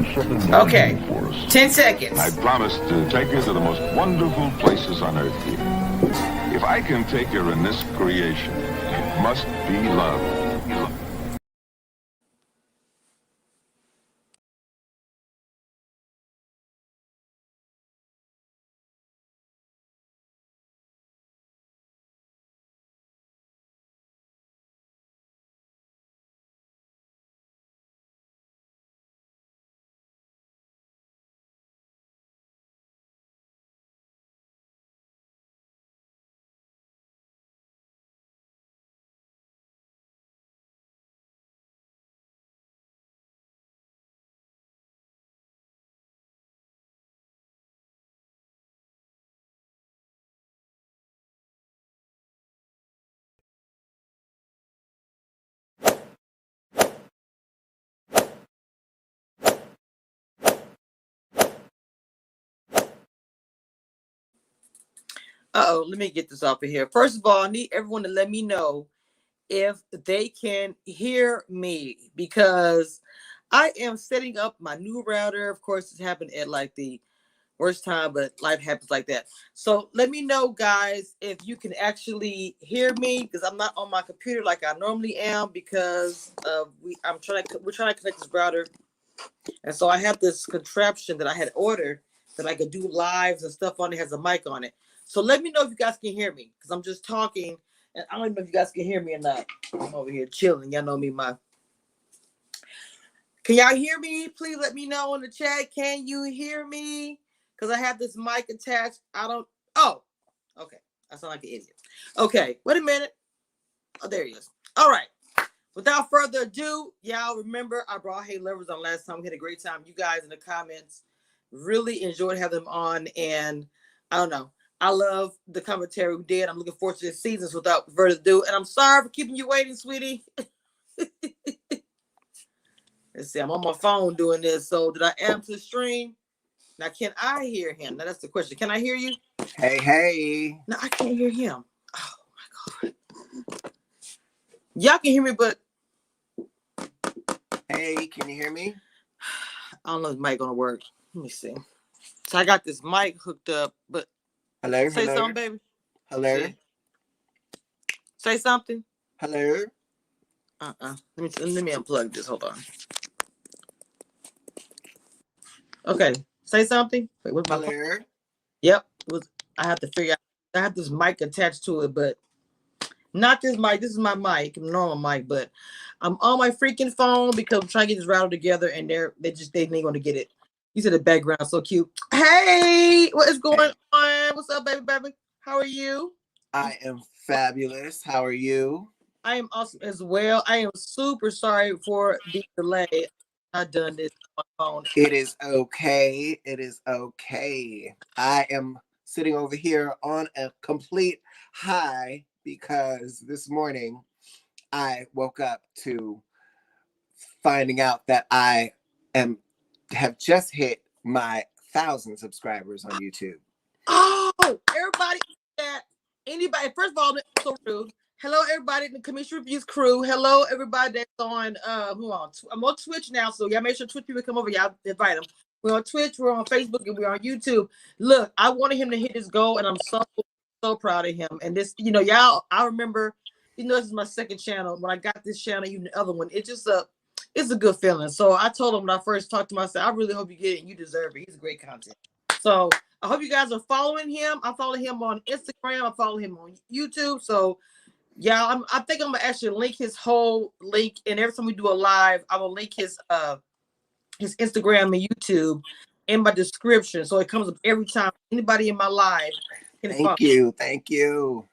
Okay, 10 seconds. I promise to take you to the most wonderful places on earth here. If I can take you in this creation, it must be love. Uh-oh, let me get this off of here. First of all, I need everyone to let me know if they can hear me because I am setting up my new router. Of course, it's happened at like the worst time, but life happens like that. So let me know, guys, if you can actually hear me because I'm not on my computer like I normally am because we're trying to connect this router, and so I have this contraption that I had ordered that I could do lives and stuff on it, has a mic on it. So let me know if you guys can hear me because I'm just talking and I don't even know if you guys can hear me or not. I'm over here chilling. Y'all know me, Can y'all hear me? Please let me know in the chat. Can you hear me? Because I have this mic attached. Oh, okay. I sound like an idiot. Okay, wait a minute. Oh, there he is. All right. Without further ado, y'all remember I brought Hey Lovers on last time. We had a great time. You guys in the comments really enjoyed having them on. And I don't know. I love the commentary we did. I'm looking forward to this season. So without further ado, and I'm sorry for keeping you waiting, sweetie. Let's see, I'm on my phone doing this. So did I add to the stream? Now, can I hear him? Now, that's the question. Can I hear you? Hey. No, I can't hear him. Oh, my God. Y'all can hear me, but... Hey, can you hear me? I don't know if the mic going to work. Let me see. So I got this mic hooked up, but... Hello? Say something, baby. Hello? See? Say something. Hello? Let me unplug this. Hold on. Okay. Say something. Wait, what's my Hello? phone? Yep. I have to figure out. I have this mic attached to it, but not this mic. This is my mic, normal mic, but I'm on my freaking phone because I'm trying to get this router together, and they ain't going to get it. You said the background so cute. Hey, what is going on? What's up, baby? How are you? I am fabulous. How are you? I am awesome as well. I am super sorry for the delay. I've done this on my phone. It is okay. It is okay. I am sitting over here on a complete high because this morning I woke up to finding out that I have just hit my 1,000 subscribers on YouTube. Oh, everybody that anybody, first of all, that's so rude. Hello, everybody in the Commission Reviews crew. Hello, everybody that's on I'm on Twitch now, so y'all make sure Twitch people come over. Y'all invite them. We're on Twitch, we're on Facebook, and we're on YouTube. Look, I wanted him to hit his goal, and I'm so proud of him. And this, y'all, I remember, this is my second channel. When I got this channel, even the other one, it's a good feeling. So I told him when I first talked to him, I said, I really hope you get it and you deserve it. He's great content. So I hope you guys are following him. I follow him on Instagram. I follow him on YouTube. So yeah, I think I'm gonna actually link his whole link, and every time we do a live, I will link his Instagram and YouTube in my description, so it comes up every time anybody in my live can follow. Thank you.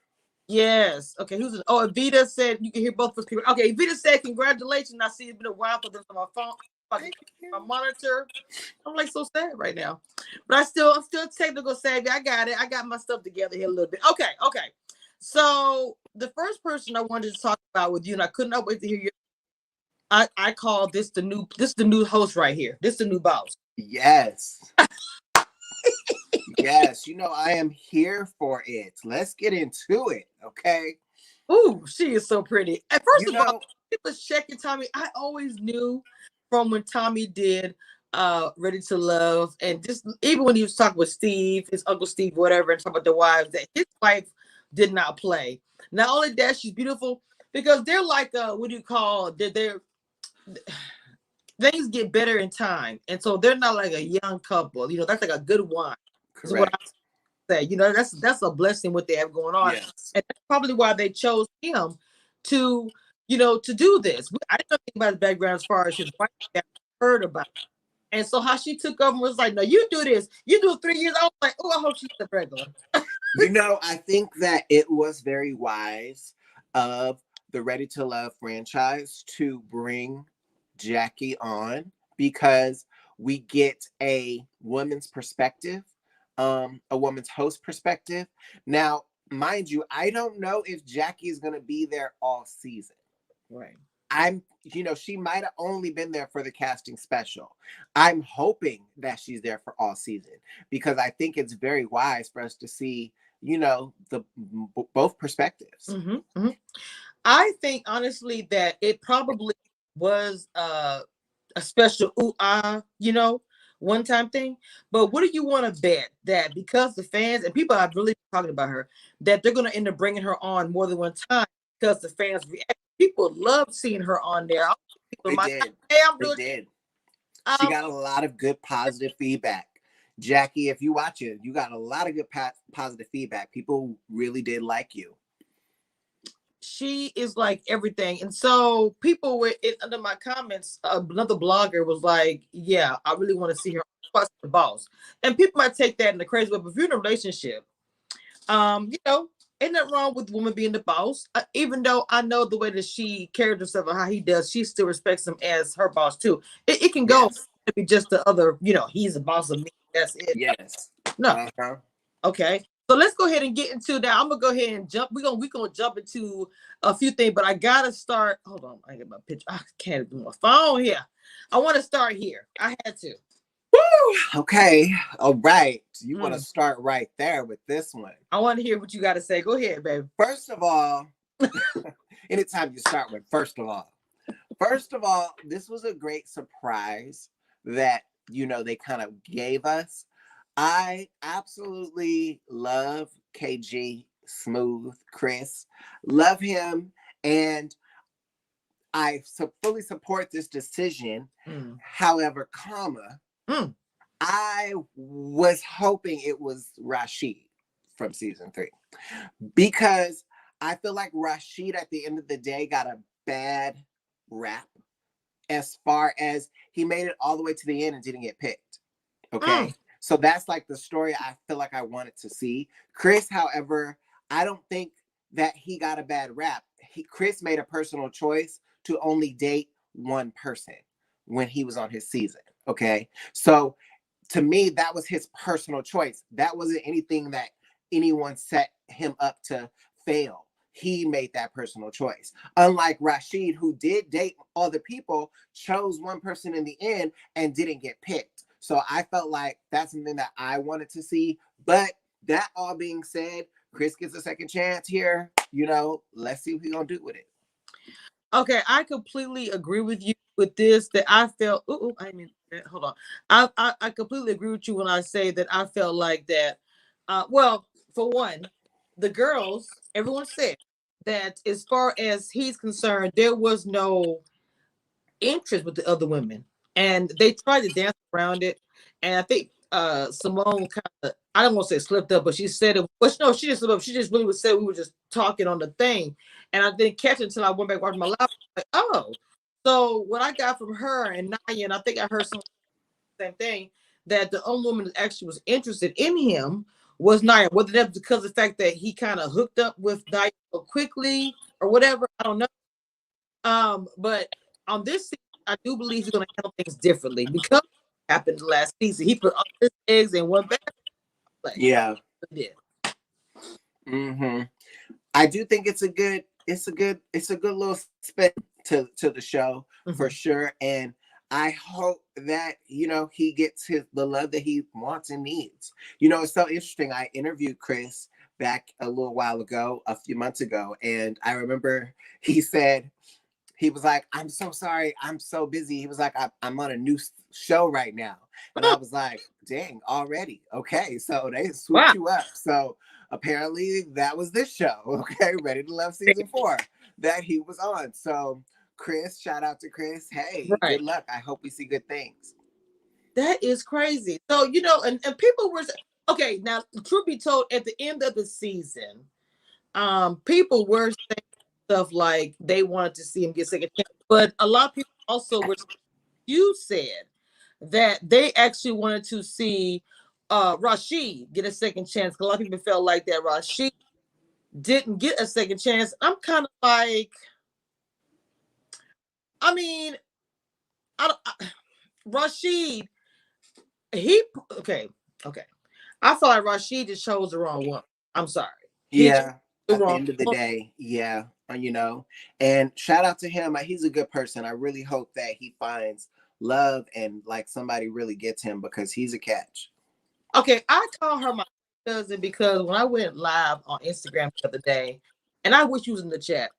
Yes. Okay. Evita said you can hear both of us people. Okay. Evita said congratulations. I see it's been a while for them on my phone, my monitor. I'm like so sad right now, but I'm still technical savvy. I got it. I got my stuff together here a little bit. Okay. So the first person I wanted to talk about with you, and I could not wait to hear you. I call this the new host right here. This the new boss. Yes. Yes, I am here for it. Let's get into it, okay? Ooh, she is so pretty. And first of all, it was checking Tommy. I always knew from when Tommy did Ready to Love, and just even when he was talking with Steve, his uncle Steve, whatever, and talking about the wives, that his wife did not play. Not only that, she's beautiful because they're like what do you call they're things get better in time, and so they're not like a young couple. You know, that's like a good wine. Is what I Correct. say. You know, that's a blessing what they have going on, Yes. and that's probably why they chose him to, you know, to do this. I didn't know anything about his background as far as his wife. I heard about it. And so how she took over was like, no, you do this. You do it 3 years. I was like, oh, I hope she's a regular. You know, I think that it was very wise of the Ready to Love franchise to bring Jackie on because we get a woman's perspective, a woman's host perspective. Now, mind you, I don't know if Jackie is going to be there all season. Right. She might have only been there for the casting special. I'm hoping that she's there for all season because I think it's very wise for us to see, the both perspectives. Mm-hmm, mm-hmm. I think honestly that it probably was a special one time thing. But what do you want to bet that because the fans and people have really been talking about her, that they're going to end up bringing her on more than one time because the fans react. People love seeing her on there. People They like, did. hey, I'm They doing. did. She got a lot of good positive feedback. Jackie, if you watch it, you got a lot of good positive feedback. People really did like you. She is like everything. And so people were under my comments, another blogger was like, yeah, I really want to see her plus the boss. And people might take that in the crazy way, but if you're in a relationship, ain't nothing wrong with the woman being the boss. Even though I know the way that she carried herself and how he does, she still respects him as her boss too. It can go to be just the other, he's the boss of me. That's it. Yes. No. Uh-huh. Okay. So let's go ahead and get into that. I'm gonna go ahead and jump. We're gonna jump into a few things, but I gotta start. Hold on, I get my picture. I can't do my phone here. I want to start here. I had to. Woo! Okay. All right. You want to start right there with this one. I want to hear what you got to say. Go ahead, baby. First of all, anytime you start with first of all, this was a great surprise that they kind of gave us. I absolutely love KG, Smooth, Chris. Love him. And I fully support this decision. However, I was hoping it was Rashid from season 3 because I feel like Rashid at the end of the day got a bad rap as far as he made it all the way to the end and didn't get picked. Okay. So that's like the story I feel like I wanted to see. Chris, however, I don't think that he got a bad rap. Chris made a personal choice to only date one person when he was on his season. Okay. So to me, that was his personal choice. That wasn't anything that anyone set him up to fail. He made that personal choice. Unlike Rashid, who did date other people, chose one person in the end and didn't get picked. So I felt like that's something that I wanted to see. But that all being said, Chris gets a second chance here. Let's see what he's going to do with it. Okay, I completely agree with you with this. That I felt. Hold on. I completely agree with you when I say that I felt like that. Well, for one, the girls, everyone said that as far as he's concerned, there was no interest with the other women, and they tried to dance around it. And I think Simone kind of, I don't want to say slipped up, but she said it. But no, she just slipped up. She just really was said we were just talking on the thing, and I didn't catch it until I went back watching my live. Like, oh, so what I got from her and Naya, and I think I heard some same thing, that the only woman that actually was interested in him was Naya. Whether that's because of the fact that he kind of hooked up with Naya so quickly or whatever, I don't know. But on this season, I do believe he's going to handle things differently because it happened last season. He put all his eggs in one basket. Yeah. He did. Mm-hmm. I do think it's a good little spin to the show for sure. And I hope that, he gets the love that he wants and needs. It's so interesting. I interviewed Chris back a little while ago, a few months ago. And I remember he said, he was like, I'm so sorry. I'm so busy. He was like, I'm on a new show right now. And I Oh, was like, dang, already. Okay. So they swooped wow. you up. So apparently that was this show. Okay. Ready to Love season 4 that he was on. So Chris, shout out to Chris. Hey, Right. good luck. I hope we see good things. That is crazy. So, and people were okay. Now, truth be told, at the end of the season, people were saying stuff like they wanted to see him get second chance, but a lot of people also were. You said that they actually wanted to see Rashid get a second chance. A lot of people felt like that Rashid didn't get a second chance. I'm kind of like, I mean, I, I Rashid, he okay, okay. I feel like Rashid just chose the wrong one. I'm sorry. He chose Yeah. the At the wrong end of the one. day, yeah, and shout out to him. He's a good person. I really hope that he finds love and like somebody really gets him because he's a catch. Okay, I call her my cousin because when I went live on Instagram the other day, and I wish you was in the chat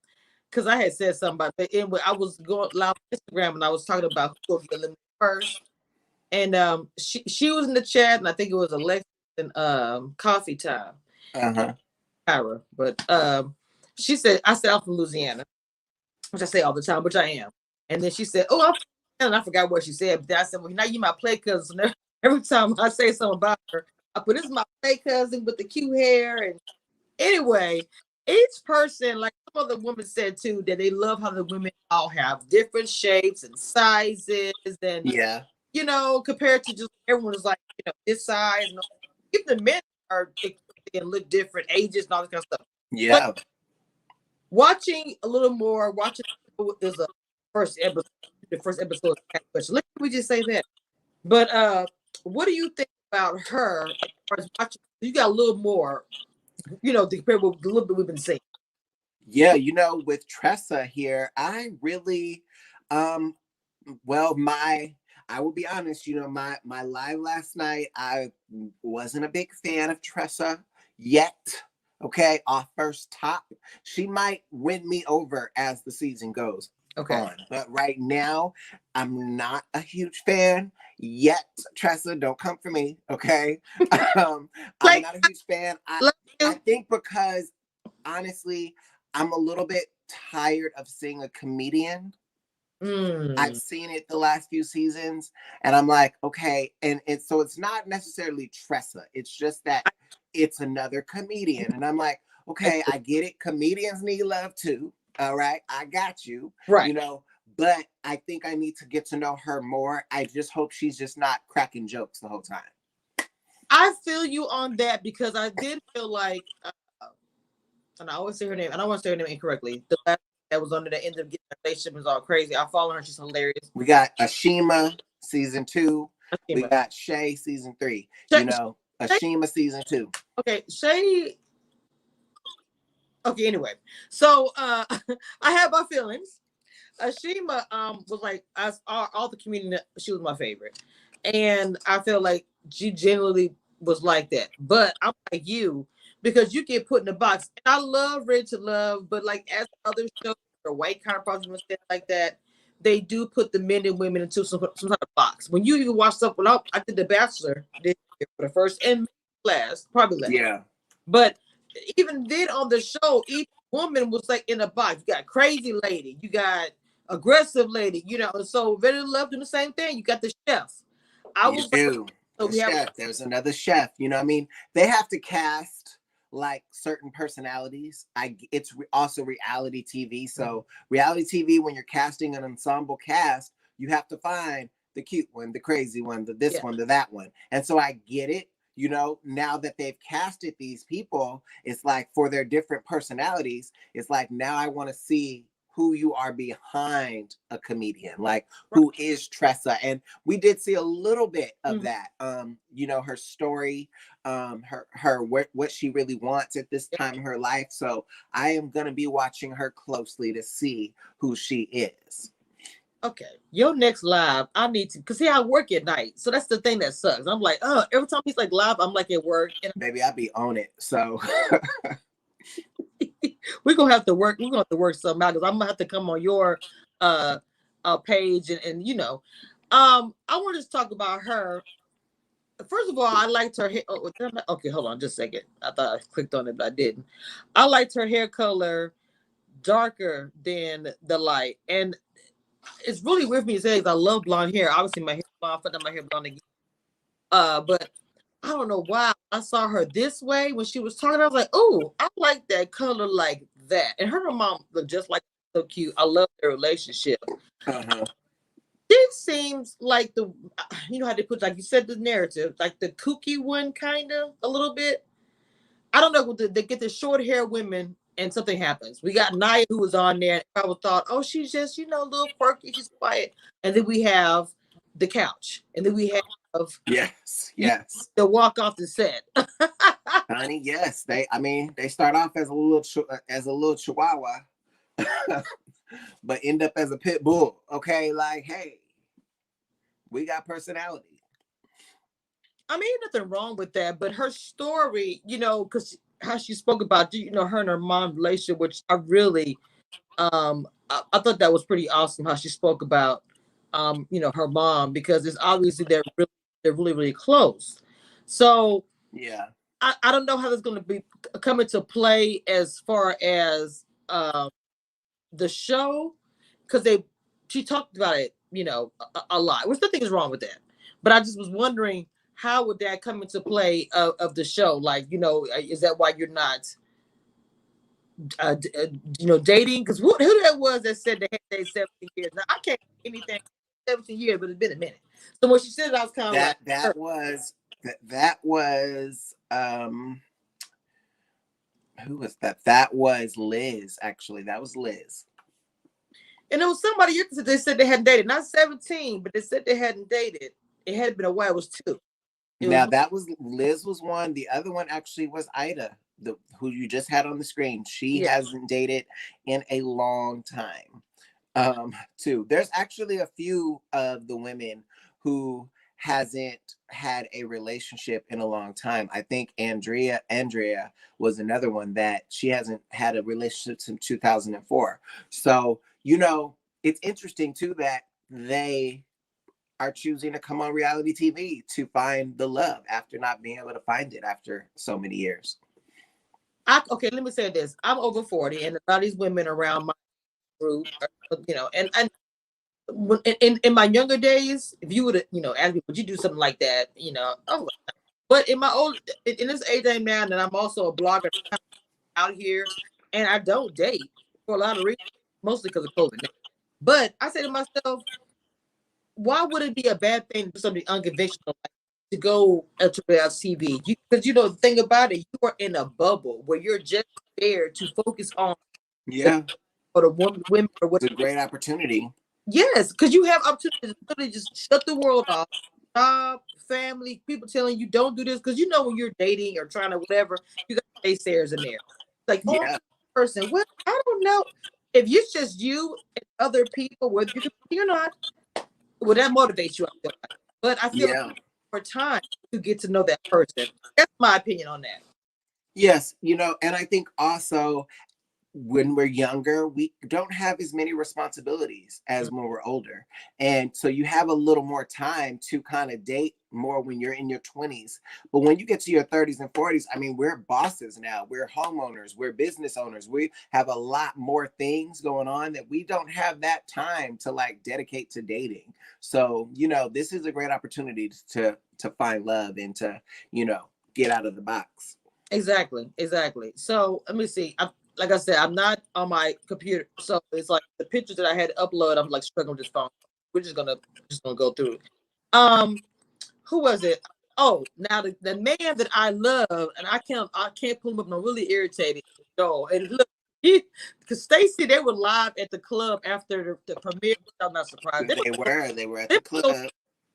because I had said something about that. Anyway, I was going live on Instagram and I was talking about who will get eliminated first. And she was in the chat, and I think it was Alexa and Coffee Time. Uh-huh. Kyra. But she said, I said I'm from Louisiana, which I say all the time, which I am. And then she said, oh, I'm from Louisiana. And I forgot what she said. But then I said, well, now you my play cousin. So every time I say something about her, I put this is my play cousin with the cute hair. And anyway, each person, like some of the women said too, that they love how the women all have different shapes and sizes, and Yeah. compared to just everyone is like, this size. And even the men are and look different, ages and all this kind of stuff. Yeah. But watching a little more, watching is a first episode. The first episode is question. Let me just say that. But what do you think about her as far as watching? You got a little more, compared with the little bit we've been seeing. Yeah, with Tressa here, I really well, I will be honest, my live last night, I wasn't a big fan of Tressa yet. Okay, off first top. She might win me over as the season goes on. But right now, I'm not a huge fan yet. Tressa, don't come for me, okay? I'm not a huge fan. I think because honestly, I'm a little bit tired of seeing a comedian. I've seen it the last few seasons, and I'm like, okay, and so it's not necessarily Tressa. It's just that it's another comedian, and I'm like, okay, I get it. Comedians need love too. All right, I got you. Right. But I think I need to get to know her more. I just hope she's just not cracking jokes the whole time. I feel you on that because I did feel like, and I always say her name. I don't want to say her name incorrectly. The last that was under the end of getting a relationship was all crazy. I follow her; she's hilarious. We got Ashima season 2. We got Shay season 3. Ashima season 2. Okay, Shay. Okay, anyway, so I have my feelings. Ashima was like all the community. She was my favorite, and I feel like she generally was like that. But I'm like you because you get put in a box. And I love Ready to Love, but like as other shows or white counterparts and stuff like that, they do put the men and women into some kind of box. When you even watch stuff, when I did The Bachelor this year for the first and last, probably last. Yeah. But even then on the show, each woman was like in a box. You got crazy lady, you got aggressive lady, and so Ready to Love doing the same thing. You got the chef. Chef. There's another chef. They have to cast like certain personalities. It's also reality TV. So reality TV, when you're casting an ensemble cast, you have to find the cute one, the crazy one, the one, the that one. And so I get it. Now that they've casted these people, it's like for their different personalities, it's like now I want to see who you are behind a comedian, like who is Tressa. And we did see a little bit of that. Her story, what she really wants at this time in her life. So I am gonna be watching her closely to see who she is. Okay, your next live, I need to, because see, I work at night, so that's the thing that sucks. I'm like, every time he's like live, I'm like at work. And baby, I be on it, so we're gonna have to work. We're gonna have to work something out because I'm gonna have to come on your page and I want to talk about her. First of all, I liked her hair. Oh, okay, hold on just a second. I thought I clicked on it, but I didn't. I liked her hair color darker than the light. And it's really weird for me to say because I love blonde hair. Obviously, my hair blonde, but my hair blonde again. But I don't know why I saw her this way when she was talking. I was like, oh, I like that color like that. And her mom looked just like so cute. I love their relationship. Uh-huh. She seems like you know how they put, like you said, the narrative, like the kooky one, kind of a little bit. I don't know. They get the short hair women and something happens. We got Naya who was on there and probably thought, oh, she's just, a little quirky, she's quiet. And then we have the couch. And then we have yes the walk off the set. honey, yes, they start off as a little chihuahua but end up as a pit bull. Okay, like, hey, we got personality. I mean, nothing wrong with that, but her story, because how she spoke about, her and her mom relationship, which I really, I thought that was pretty awesome how she spoke about, her mom, because it's obviously they're really, really close. So yeah, I don't know how that's going to be come into play as far as the show, because she talked about it, a lot, which nothing is wrong with that. But I just was wondering, how would that come into play of the show? Like, is that why you're not, dating? Because who that was that said they had dated 17 years? Now, I can't anything 17 years, but it's been a minute. So when she said it, I was kind of like, that was who was that? That was Liz, actually. That was Liz. And there was somebody that they said they hadn't dated, not 17, but they said they hadn't dated. It had been a while. It was 2. That was Liz was one. The other one actually was Ida, who you just had on the screen. She hasn't dated in a long time. Too. There's actually a few of the women who hasn't had a relationship in a long time. I think Andrea was another one that she hasn't had a relationship since 2004. So, it's interesting too that they are choosing to come on reality TV to find the love after not being able to find it after so many years. Okay, let me say this. I'm over 40, and a lot of these women around my group, and in my younger days, if you would have, asked me, would you do something like that? Oh, but in this age I'm now, and I'm also a blogger out here, and I don't date for a lot of reasons, mostly because of COVID. But I say to myself, why would it be a bad thing to do something unconventional, like to go to TV? Because the thing about it, you are in a bubble where you're just there to focus on the women or whatever. It's a great opportunity. Yes, because you have opportunity to literally just shut the world off. Job, family, people telling you don't do this, because when you're dating or trying to whatever, you got naysayers in there. Like, person, well, I don't know. If it's just you and other people, whether you can or not, well, that motivates you. But I feel like more time to get to know that person. That's my opinion on that. Yes, and I think also when we're younger, we don't have as many responsibilities as when we're older. And so you have a little more time to kind of date more when you're in your 20s. But when you get to your 30s and 40s, we're bosses now. We're homeowners. We're business owners. We have a lot more things going on that we don't have that time to dedicate to dating. So, this is a great opportunity to find love and to, get out of the box. Exactly. So let me see. Like I said, I'm not on my computer, so it's like the pictures that I had to upload. I'm struggling with this phone. We're just gonna go through it. Who was it? Oh, now the man that I love, and I can't pull him up. And I'm really irritated. No, and look, because Stacey, they were live at the club after the premiere. I'm not surprised. They were at the club.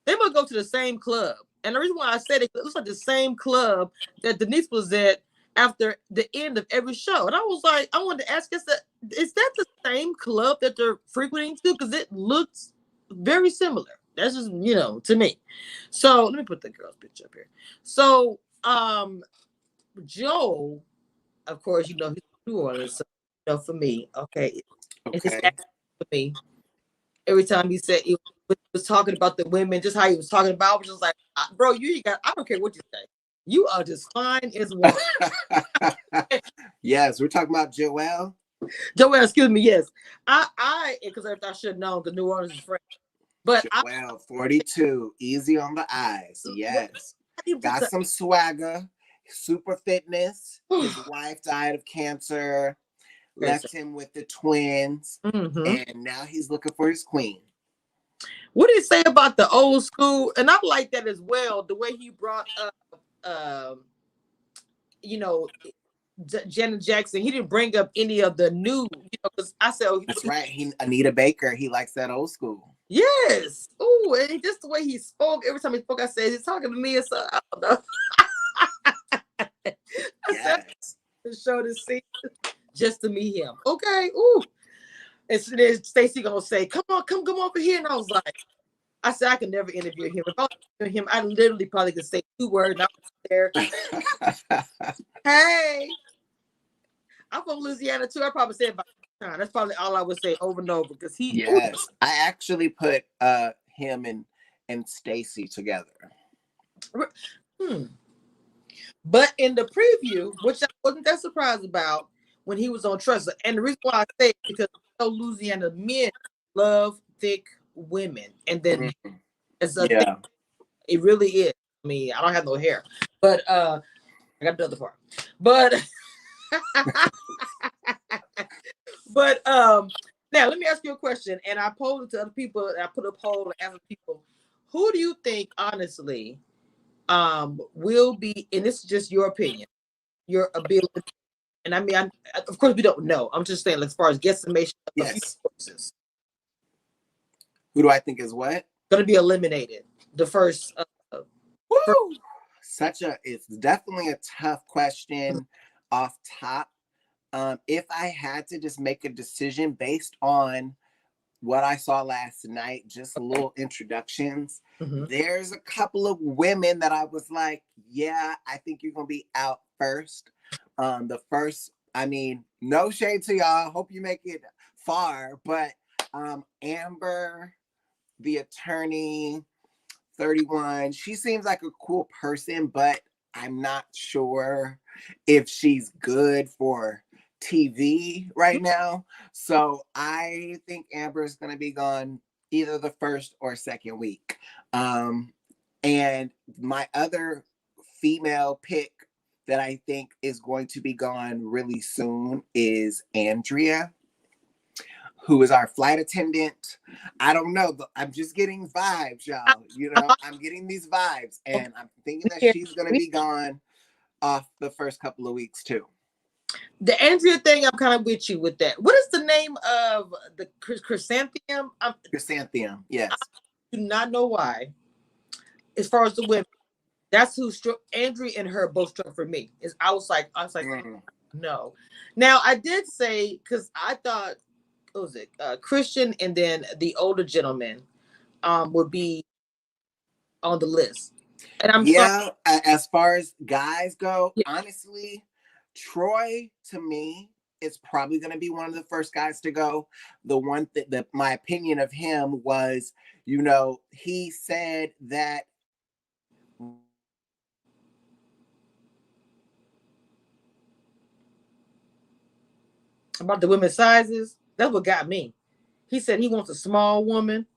They must go to the same club, and the reason why I said it looks like the same club that Denise was at after the end of every show. And I was like, I wanted to ask, is that the same club that they're frequenting to? Because it looks very similar. That's just, to me. So let me put the girl's picture up here. So Joe, of course, he's New Orleans, so, for me, okay. And his accent for me, every time he said it was was talking about the women, just how he was talking about. I was just like, bro, you ain't got. I don't care what you say. You are just fine as one. Yes, we're talking about Joelle. Joelle, excuse me. Yes, because I should know the New Orleans is French, but Joelle, 42, easy on the eyes. Yes, got some swagger, super fitness. His wife died of cancer, left him with the twins, and now he's looking for his queen. What did he say about the old school? And I like that as well. The way he brought up, Janet Jackson. He didn't bring up any of the new, because I said, that's right. Anita Baker. He likes that old school. Yes. Oh, and just the way he spoke. Every time he spoke, I said, he's talking to me. So I don't know. Yes. To show the scene just to meet him. Okay. Ooh. And so then Stacey gonna say, come over here. And I said, I can never interview him. If I interview him, I literally probably could say 2 words. And I was there. Hey, I'm from Louisiana too. I probably say about time. That's probably all I would say over and over, because he. Yes, I actually put him and Stacey together. But in the preview, which I wasn't that surprised about, when he was on Trust, and the reason why I say it, because Louisiana men love thick women, and then it's a thing. It really is. I mean, I don't have no hair, but I got the other part. But now let me ask you a question, and I posed it to other people, and I put a poll and asked people, who do you think, honestly, will be, and this is just your opinion, your ability, and I mean, of course we don't know. I'm just saying, like, as far as guesstimation of yes. sources. Who do I think is what? Going to be eliminated? The first. It's definitely a tough question off top. If I had to just make a decision based on what I saw last night, just little introductions, there's a couple of women that I was like, yeah, I think you're going to be out first. The first, I mean, no shade to y'all. Hope you make it far, but Amber, the attorney, 31, she seems like a cool person, but I'm not sure if she's good for TV right now. So I think Amber is going to be gone either the first or second week. And my other female pick that I think is going to be gone really soon is Andrea, who is our flight attendant. I don't know, but I'm just getting vibes, y'all. I'm getting these vibes, and I'm thinking that she's going to be gone off the first couple of weeks too. The Andrea thing, I'm kind of with you with that. What is the name of the chrysanthemum? Chrysanthemum, yes. I do not know why. As far as the women, that's who struck. Andrea and her both struck for me. I was like, no. Now I did say, because I thought, what was it, Christian, and then the older gentleman would be on the list. And I'm as far as guys go, honestly, Troy, to me, is probably going to be one of the first guys to go. The one that my opinion of him was, he said that about the women's sizes. That's what got me. He said he wants a small woman.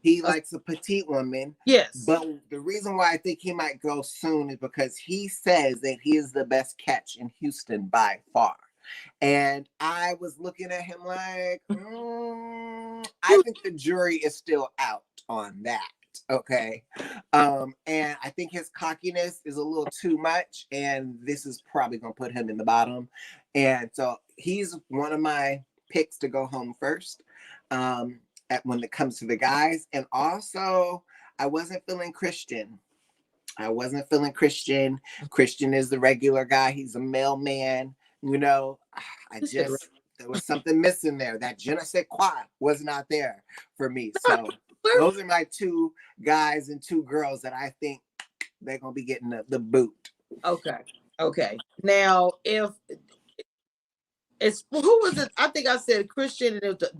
He likes a petite woman. Yes. But the reason why I think he might go soon is because he says that he is the best catch in Houston by far. And I was looking at him like, I think the jury is still out on that. Okay. And I think his cockiness is a little too much. And this is probably going to put him in the bottom. And so he's one of my picks to go home first. When it comes to the guys. And also, I wasn't feeling Christian. Christian is the regular guy. He's a mailman. There was something missing there. That je ne sais quoi was not there for me. So those are my 2 guys and 2 girls that I think they're going to be getting the boot. Okay. Now, if it's, who was it? I think I said Christian, and it was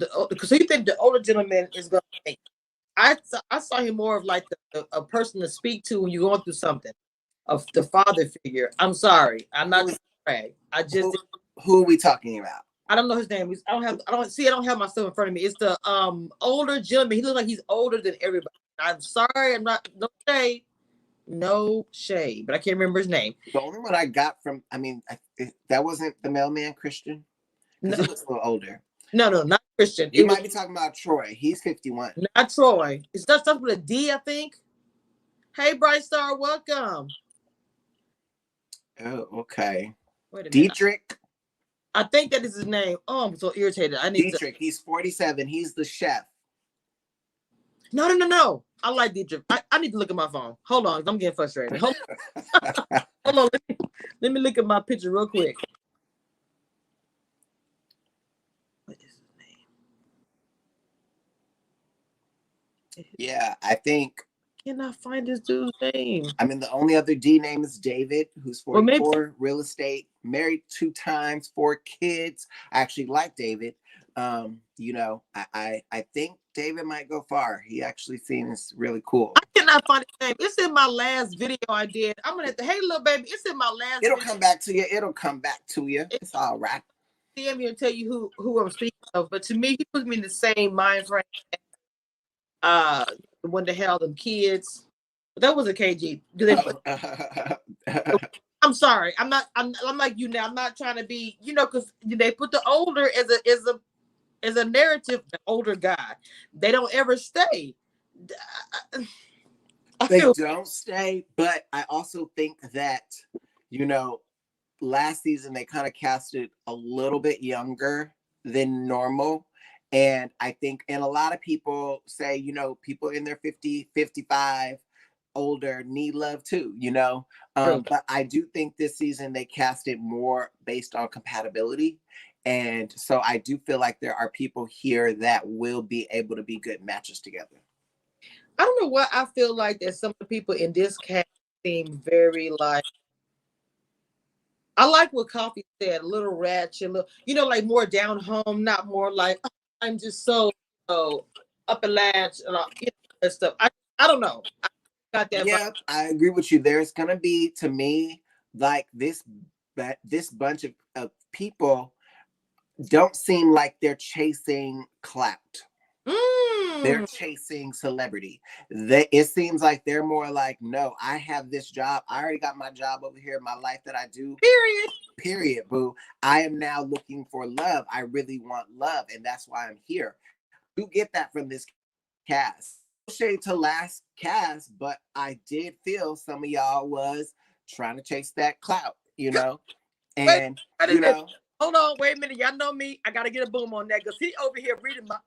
so you think the older gentleman is going to take? I saw him more of like a person to speak to when you're going through something, of the father figure. I'm sorry, I'm not trying to brag. I just who are we talking about? I don't know his name. I don't have my stuff in front of me. It's the older gentleman. He looks like he's older than everybody. I'm sorry, I'm not no shade. No shade, but I can't remember his name. The only one I got from, that wasn't the mailman Christian, because No, he looks a little older. no, not Christian. You might be talking about Troy. He's 51. Not Troy. It's that stuff with a D, I think. Hey, Bright Star, welcome. Oh, okay. Wait a minute. Dietrich. I think that is his name. Oh, I'm so irritated. Dietrich. He's 47. He's the chef. No. I like Dietrich. I need to look at my phone. Hold on, I'm getting frustrated. Hold on. Let me look at my picture real quick. What is his name? Yeah, I think. Can I find this dude's name? I mean, the only other D name is David, who's 44, real estate, married 2 times, 4 kids. I actually like David. You know, I think David might go far. He actually seems really cool. I cannot find his name. It's in my last video I did. I'm gonna have to, hey little baby, it's in my last It'll video. come back to you. It'll come back to you. It's all right. DM me and tell you who I'm speaking of. But to me, he puts me in the same mind frame. The one that held them kids. But that was a KG. Do they put I'm sorry. I'm like you now. I'm not trying to be, because they put the older as a narrative, the older guy. They don't ever stay. They don't stay, but I also think that, last season they kind of casted a little bit younger than normal. And I think, and a lot of people say, people in their 50, 55, older need love too, but I do think this season they cast it more based on compatibility. And so I do feel like there are people here that will be able to be good matches together. I don't know what I feel like that some of the people in this cast seem very like, I like what Coffee said, a little ratchet, like more down home, not more like, oh, I'm just so up and latch and all, that stuff. I don't know. I got that. Yeah, I agree with you. There's gonna be, to me, like this bunch of people don't seem like they're chasing clout. They're chasing celebrity. It seems like they're more like, no, I have this job. I already got my job over here in my life that I do. Period, boo. I am now looking for love. I really want love, and that's why I'm here. You get that from this cast. No shade to last cast, but I did feel some of y'all was trying to chase that clout, and Hold on, wait a minute. Y'all know me. I gotta get a boom on that because he over here reading my.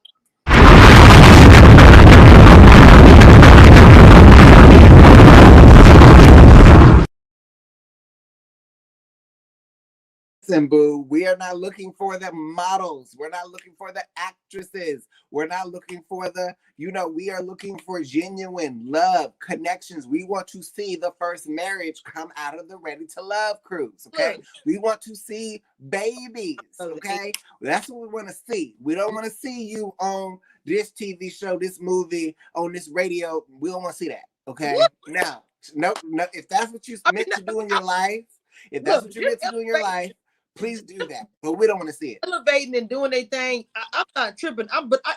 Listen, boo, we are not looking for the models. We're not looking for the actresses. We're not looking for the, we are looking for genuine love, connections. We want to see the first marriage come out of the Ready to Love cruise, okay? We want to see babies, okay? That's what we want to see. We don't want to see you on this TV show, this movie, on this radio. We don't want to see that, okay? Now, no, if that's what you're meant to do in your life, please do that, but we don't want to see it. Elevating and doing their thing. I'm not tripping.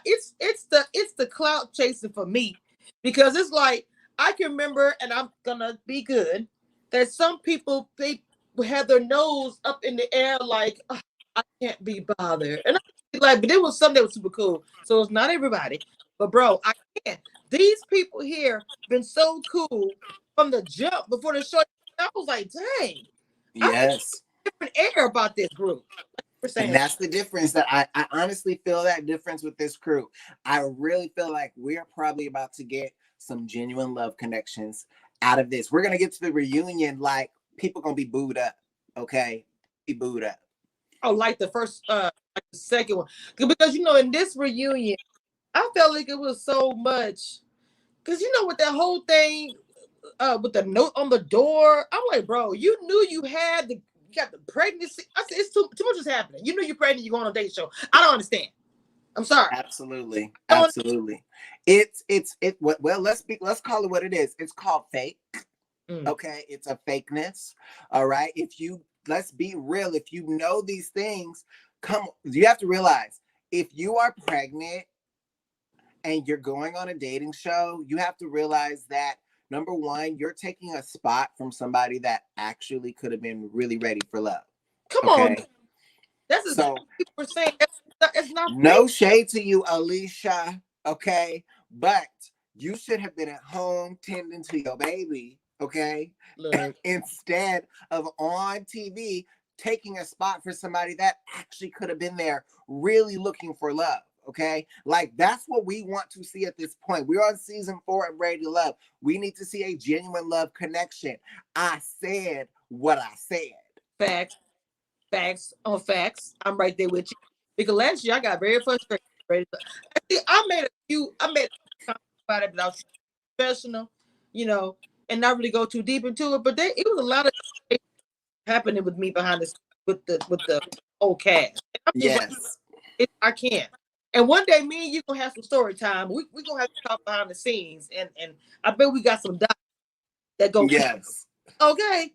It's the clout chasing for me, because it's like I can remember, and I'm gonna be good. That some people they had their nose up in the air, like, oh, I can't be bothered, and I'm like, but it was something that was super cool. So it's not everybody, but bro, I can't. These people here been so cool from the jump before the show. I was like, dang. Yes. Different air about this group. And that's the difference that I honestly feel that difference with this crew. I really feel like we're probably about to get some genuine love connections out of this. We're going to get to the reunion like people going to be booed up. Okay. Be booed up. Oh, like the first, like the second one. Because, in this reunion, I felt like it was so much. Because, with that whole thing, with the note on the door, I'm like, bro, you knew you got the pregnancy. I said, it's too much is happening. You knew you're pregnant, you're going on a date show. I don't understand. I'm sorry. Absolutely. Well, let's call it what it is. It's called fake. Mm. Okay, it's a fakeness. All right. Let's be real. If you know these things, you have to realize if you are pregnant and you're going on a dating show, you have to realize that number one, you're taking a spot from somebody that actually could have been really ready for love. Come on, Okay. that's So exactly what we're saying. It's not fake. no shade to you, Alicia. Okay. But you should have been at home tending to your baby. Okay. Look, Instead of on TV taking a spot for somebody that actually could have been there really looking for love. Okay. Like that's what we want to see at this point. We're on season 4 of Ready to Love. We need to see a genuine love connection. I said what I said. facts, facts on facts. I'm right there with you. Because last year I got very frustrated. Actually, I made a few comments about it, but I was professional, you know, and not really go too deep into it. But it was a lot of happening with me behind the with the whole cast. And I'm just like, Yes. I can't. And one day, me and you gonna have some story time. We gonna have to talk behind the scenes, and I bet we got some dots that go. Yes. Okay.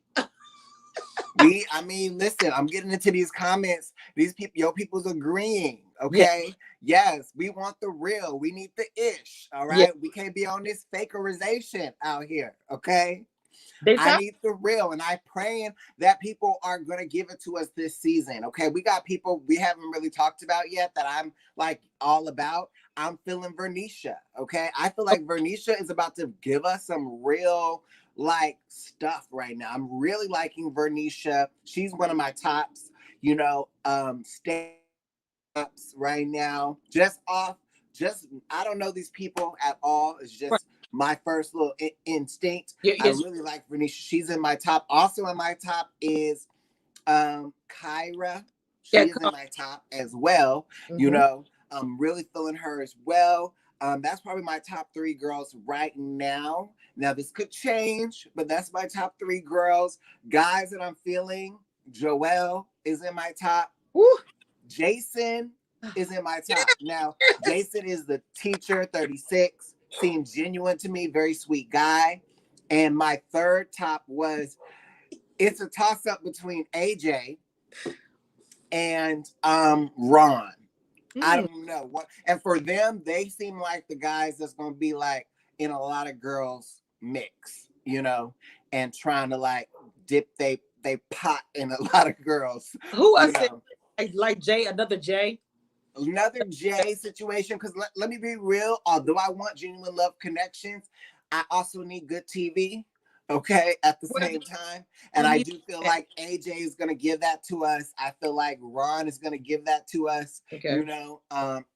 I mean, listen, I'm getting into these comments. These people, your people's agreeing. Yeah. Okay. Yes, we want the real. We need the ish. All right. Yeah. We can't be on this fakerization out here. Okay. They I talk. need the real, and I'm praying that people are gonna give it to us this season. Okay, we got people we haven't really talked about yet that I'm like all about. I'm feeling Vernisha. Okay, I feel like Vernisha is about to give us some real like stuff right now. I'm really liking Vernisha. She's one of my tops. You know, stay ups right now. Just I don't know these people at all. It's Right. just my first little instinct. Yeah, I yes. really like Vernisha. She's in my top. Also in my top is Kyra. She Yeah. is in my top as well. You Mm-hmm. know, I'm really feeling her as well. That's probably my top 3 girls right now. Now this could change, but that's my top 3 girls. Guys that I'm feeling, Joelle is in my top. Woo. Jason is in my top. Now, Jason is the teacher, 36. Seems genuine to me, very sweet guy. And my third top it's a toss-up between AJ and Ron. I don't know what, and for them, they seem like the guys that's gonna be like in a lot of girls mix, you know, and trying to like dip they pot in a lot of girls. Who I You said know. like Jay, another Jay. Another Jay situation, because let me be real, although I want genuine love connections, I also need good TV, okay, at the What is same it? time. And You I need do feel that. like AJ is going to give that to us. I feel like Ron is going to give that to us, Okay. you know,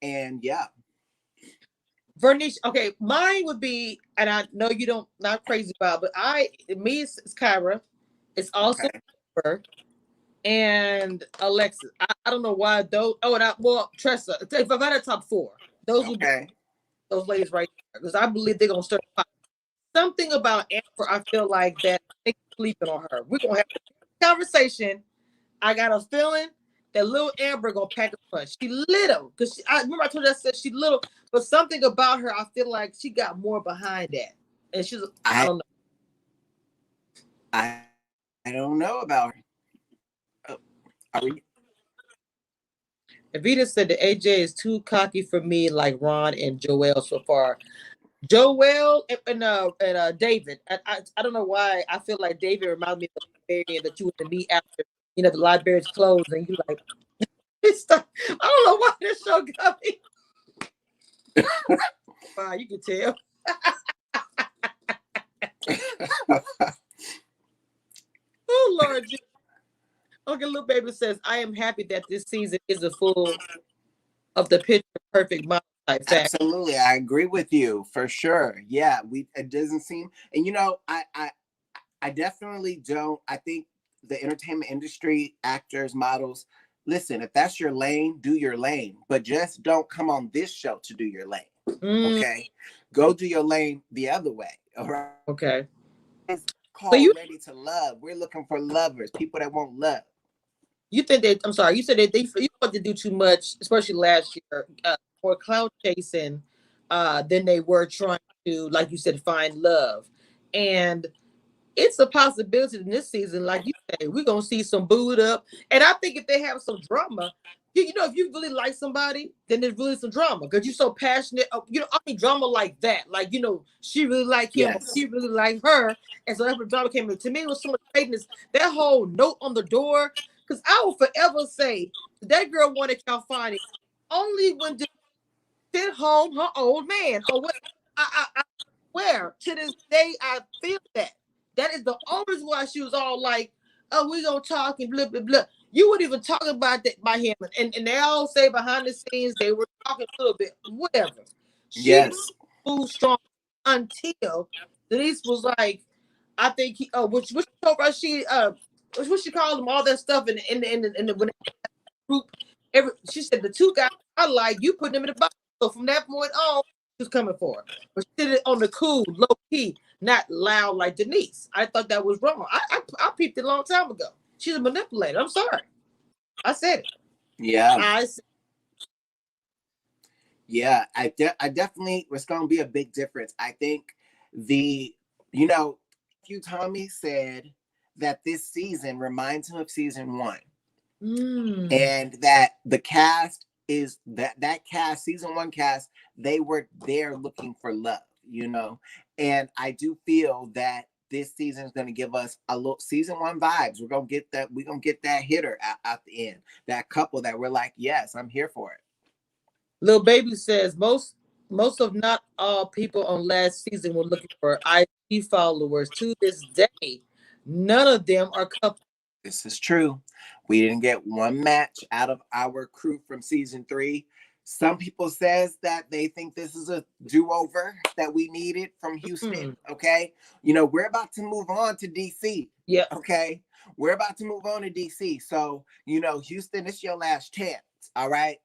and yeah. Vernice. Okay, mine would be, and I know you don't not crazy about, but it's Kyra. It's also Okay. her and Alexis. I don't know why those. Oh, Tressa. If I've had a top 4, those would be Okay. those ladies right there because I believe they're gonna start something about Amber. I feel like that they sleeping on her. We're gonna have a conversation. I got a feeling that little Amber gonna pack a punch. She little, because I remember I told you I said she little, but something about her, I feel like she got more behind that. And I I don't know. I I don't know about her. Oh, are we Evita said that AJ is too cocky for me, like Ron and Joel so far. Joel and David. I don't know why I feel like David reminds me of the librarian that you went to meet after the library's closed, and you like I don't know why this show got me. Wow, you can tell. Oh Lord. Okay, little baby says, I am happy that this season is a full of the picture perfect model type fact. Absolutely, I agree with you for sure. Yeah, it doesn't seem, and I definitely don't. I think the entertainment industry, actors, models, listen, if that's your lane, do your lane, but just don't come on this show to do your lane. Okay, go do your lane the other way. All right. Okay. It's called Ready to Love. We're looking for lovers, people that want love. You think that? I'm sorry. You said that you want to do too much, especially last year, more cloud chasing than they were trying to, like you said, find love. And it's a possibility in this season, like you say, we're gonna see some booed up. And I think if they have some drama, you know, if you really like somebody, then there's really some drama because you're so passionate. You know, I mean, drama like that, like you know, she really like him, or Yes. he really like her, and so that's what drama came in. To me, it was so much greatness. That whole note on the door, because I will forever say that girl wanted y'all finding only when to sent home her old man or what. I swear to this day, I feel that. That is the only reason why she was all like, "Oh, we gonna talk and blah blah blah." You wouldn't even talk about that by him, and they all say behind the scenes they were talking a little bit, whatever. She Yes. moved strong until Denise was like, "I think he." Oh, which told her she what she called them all that stuff in the when group. She said the two guys I like, you put them in the box. So from that point on, she was coming for her. But she did it on the cool, low key, not loud like Denise. I thought that was wrong. I peeped it a long time ago. She's a manipulator. I'm sorry. I said it. Yeah. I said Yeah. I definitely, it's going to be a big difference. I think you know, Hugh Tommy said that this season reminds him of season one. And that the cast is that cast, season one cast, they were there looking for love, you know. And I do feel that this season is going to give us a little season one vibes. We're gonna get that hitter at the end, that couple that we're like, yes, I'm here for it. Lil Baby says most of not all people on last season were looking for IG followers. To this day, none of them are couples. This is true. We didn't get one match out of our crew from season three. Some people says that they think this is a do-over that we needed from Houston. Okay. You know, we're about to move on to DC. Yeah. Okay. We're about to move on to DC. So, you know, Houston, it's your last chance. All right.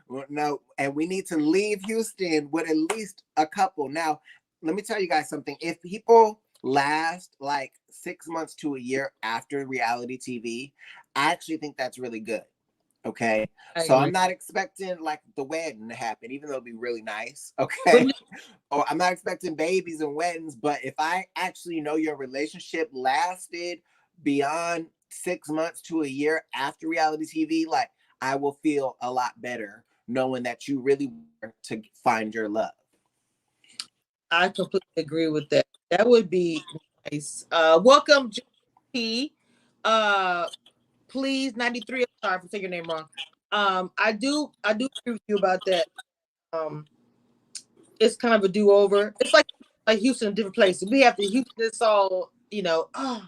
Well, no, and we need to leave Houston with at least a couple. Now, let me tell you guys something. If people last like 6 months to a year after reality TV, I actually think that's really good. Okay. I So agree. I'm not expecting like the wedding to happen, even though it'd be really nice. Okay. But Or I'm not expecting babies and weddings, but if I actually know your relationship lasted beyond 6 months to a year after reality TV, like I will feel a lot better knowing that you really want to find your love. I completely agree with that. That would be nice. Welcome, JP. Uh, please, 93. I'm sorry for saying your name wrong. I do agree with you about that. Um, it's kind of a do over. It's like Houston in different places. We have the Houston. It's all you know. Oh,